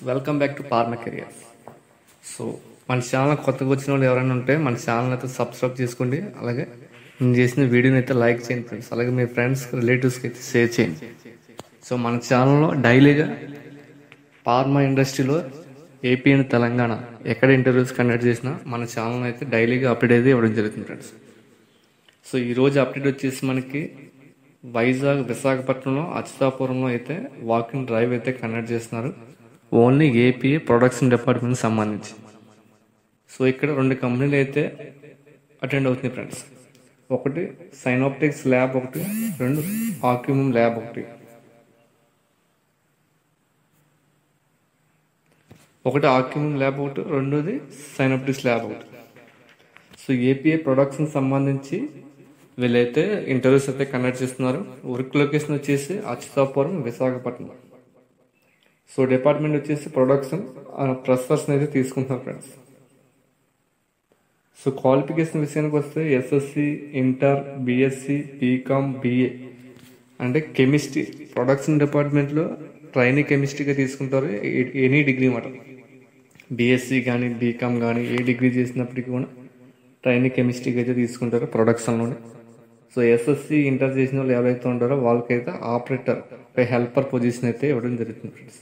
Welcome back to pharma careers. So మన channel కొత్తగా వచ్చిన వాళ్ళు ఎవరైనా ఉంటే మన ఛానల్ అయితే సబ్స్క్రైబ్ చేసుకోండి. అలాగే నేను చేసిన వీడియోని అయితే లైక్ చేయండి ఫ్రెండ్స్. అలాగే మీ ఫ్రెండ్స్ రిలేటివ్స్కి అయితే షేర్ చేయండి. సో మన ఛానల్లో డైలీగా ఫార్మా ఇండస్ట్రీలో ఏపీ అండ్ తెలంగాణ ఎక్కడ ఇంటర్వ్యూస్ కండక్ట్ చేసినా మన ఛానల్ అయితే డైలీగా అప్డేట్ అయితే ఇవ్వడం జరుగుతుంది ఫ్రెండ్స్. సో ఈరోజు అప్డేట్ వచ్చేసి మనకి వైజాగ్ విశాఖపట్నంలో అచ్యుతాపురంలో అయితే వాకింగ్ డ్రైవ్ అయితే కండక్ట్ చేస్తున్నారు, ఓన్లీ ఏపీ ప్రొడక్షన్ డిపార్ట్మెంట్ సంబంధించి. సో ఇక్కడ 2 కంపెనీలు అయితే అటెండ్ అవుతుంది ఫ్రెండ్స్. ఒకటి సైనోప్టిక్స్ ల్యాబ్ ఒకటి, 2 ఆక్యుమమ్ ల్యాబ్ ఒకటి. ఒకటి ఆక్యుమమ్ ల్యాబ్ ఒకటి, రెండోది సైనోప్టిక్స్ ల్యాబ్ ఒకటి. సో ఏపీఏ ప్రొడక్షన్ సంబంధించి వీళ్ళైతే ఇంటర్వ్యూస్ అయితే కండక్ట్ చేస్తున్నారు. వర్క్ లొకేషన్ వచ్చేసి అచ్యుతాపురం విశాఖపట్నం. సో డిపార్ట్మెంట్ వచ్చేసి ప్రొడక్షన్ ప్రెస్సర్స్ అయితే తీసుకుంటున్నారు ఫ్రెండ్స్. సో క్వాలిఫికేషన్ విషయానికి వస్తే SSC, inter, BSc, BCom, BA అంటే కెమిస్ట్రీ ప్రొడక్షన్ డిపార్ట్మెంట్లో ట్రైనింగ్ కెమిస్ట్రీగా తీసుకుంటారు. ఎనీ డిగ్రీ మాట, బిఎస్సి కానీ బీకామ్ కానీ ఏ డిగ్రీ చేసినప్పటికీ కూడా ట్రైనింగ్ కెమిస్ట్రీకి అయితే తీసుకుంటారు ప్రొడక్షన్లోనే. సో ఎస్ఎస్సి, ఇంటర్ చేసిన వాళ్ళు ఎవరైతే ఉంటారో వాళ్ళకైతే ఆపరేటర్ హెల్పర్ పొజిషన్ అయితే ఇవ్వడం జరుగుతుంది ఫ్రెండ్స్.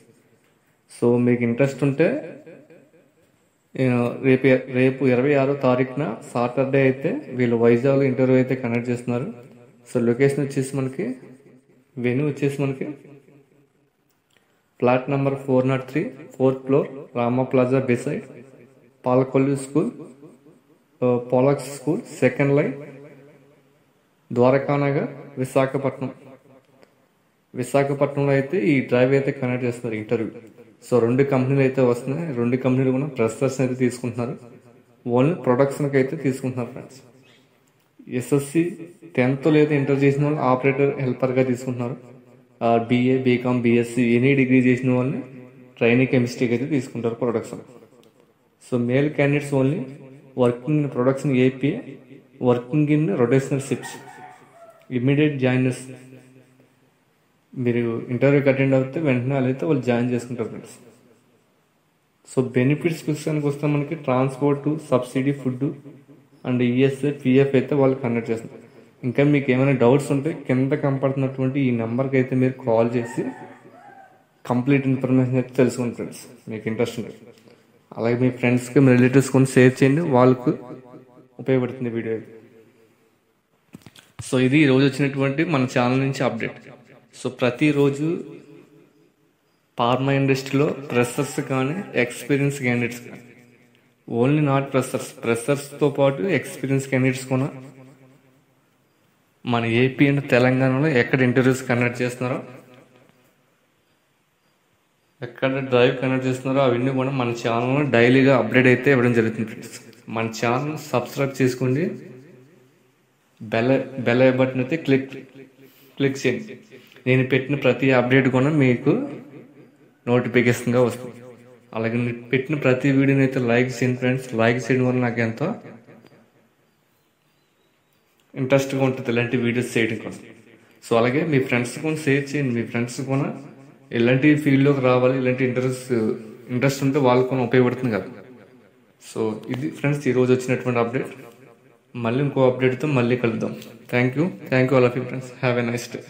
సో మీకు ఇంట్రెస్ట్ ఉంటే రేపు 26వ తారీఖున సాటర్డే అయితే వీళ్ళు వైజాగ్లో ఇంటర్వ్యూ అయితే కండక్ట్ చేస్తున్నారు. సో లొకేషన్ వచ్చేసి మనకి వెన్యూ వచ్చేసి మనకి flat number 403, 4th floor, Rama plaza beside Palakollu school, పోలాక్స్ స్కూల్, 2nd లైన్, ద్వారకానగర్, విశాఖపట్నంలో అయితే ఈ డ్రైవ్ అయితే కండక్ట్ చేస్తున్నారు ఇంటర్వ్యూ. సో 2 కంపెనీలు అయితే వస్తున్నాయి. 2 కంపెనీలు కూడా ప్రెస్సర్స్ అయితే తీసుకుంటున్నారు, ఓన్లీ ప్రొడక్షన్కి అయితే తీసుకుంటున్నారు ఫ్రెండ్స్. ఎస్ఎస్సి 10th లేదా ఇంటర్ చేసిన వాళ్ళు ఆపరేటర్ హెల్పర్గా తీసుకుంటున్నారు. BA, BCom, BSc any degree చేసిన వాళ్ళని ట్రైనింగ్ కెమిస్ట్రీకి అయితే తీసుకుంటారు production. So male candidates only working in production APA, working in rotational shifts, immediate joiners. మీరు ఇంటర్వ్యూకి అటెండ్ అవుతే వెంటనే వాళ్ళైతే వాళ్ళు జాయిన్ చేసుకుంటారు ఫ్రెండ్స్. సో బెనిఫిట్స్ విషయానికి వస్తే మనకి transport, subsidy, food and ESI, PF అయితే వాళ్ళు కండక్ట్ చేస్తారు. ఇంకా మీకు ఏమైనా డౌట్స్ ఉంటే కింద కనపడుతున్నటువంటి ఈ నెంబర్కి అయితే మీరు కాల్ చేసి కంప్లీట్ ఇన్ఫర్మేషన్ అయితే తెలుసుకోండి ఫ్రెండ్స్, మీకు ఇంట్రెస్ట్ ఉంటుంది. అలాగే మీ ఫ్రెండ్స్కి, మీ రిలేటివ్స్ కొన్ని షేర్ చేయండి, వాళ్ళకు ఉపయోగపడుతుంది వీడియో. సో ఇది ఈరోజు వచ్చినటువంటి మన ఛానల్ నుంచి అప్డేట్. సో ప్రతిరోజు ఫార్మా ఇండస్ట్రీలో ప్రెస్సర్స్ కానీ ఎక్స్పీరియన్స్ క్యాండిడేట్స్ కానీ, ఓన్లీ నాట్ ప్రెస్సర్స్తో పాటు ఎక్స్పీరియన్స్ క్యాండిడేట్స్ కూడా మన ఏపీ అండ్ తెలంగాణలో ఎక్కడ ఇంటర్వ్యూస్ కండక్ట్ చేస్తున్నారో, ఎక్కడ డ్రైవ్ కండక్ట్ చేస్తున్నారో అవన్నీ కూడా మన ఛానల్లో డైలీగా అప్డేట్ అయితే ఇవ్వడం జరుగుతుంది ఫ్రెండ్స్. మన ఛానల్ సబ్స్క్రైబ్ చేసుకోండి, బెల్ బటన్ అయితే క్లిక్ చేయండి. నేను పెట్టిన ప్రతి అప్డేట్ కూడా మీకు నోటిఫికేషన్గా వస్తుంది. అలాగే నేను పెట్టిన ప్రతి వీడియోని అయితే లైక్ చేయండి ఫ్రెండ్స్. లైక్ చేయడం వల్ల నాకు ఎంతో ఇంట్రెస్ట్గా ఉంటుంది ఇలాంటి వీడియోస్ చేయడం కోసం. సో అలాగే మీ ఫ్రెండ్స్ కూడా షేర్ చేయండి. మీ ఫ్రెండ్స్ కూడా ఇలాంటి ఫీల్డ్లోకి రావాలి, ఇలాంటి ఇంట్రెస్ట్ ఉంటే వాళ్ళకు కూడా ఉపయోగపడుతుంది కదా. సో ఇది ఫ్రెండ్స్ ఈరోజు వచ్చినటువంటి అప్డేట్. మళ్ళీ ఇంకో అప్డేట్తో మళ్ళీ కలుద్దాం. Thank you all of you friends. Have a nice day.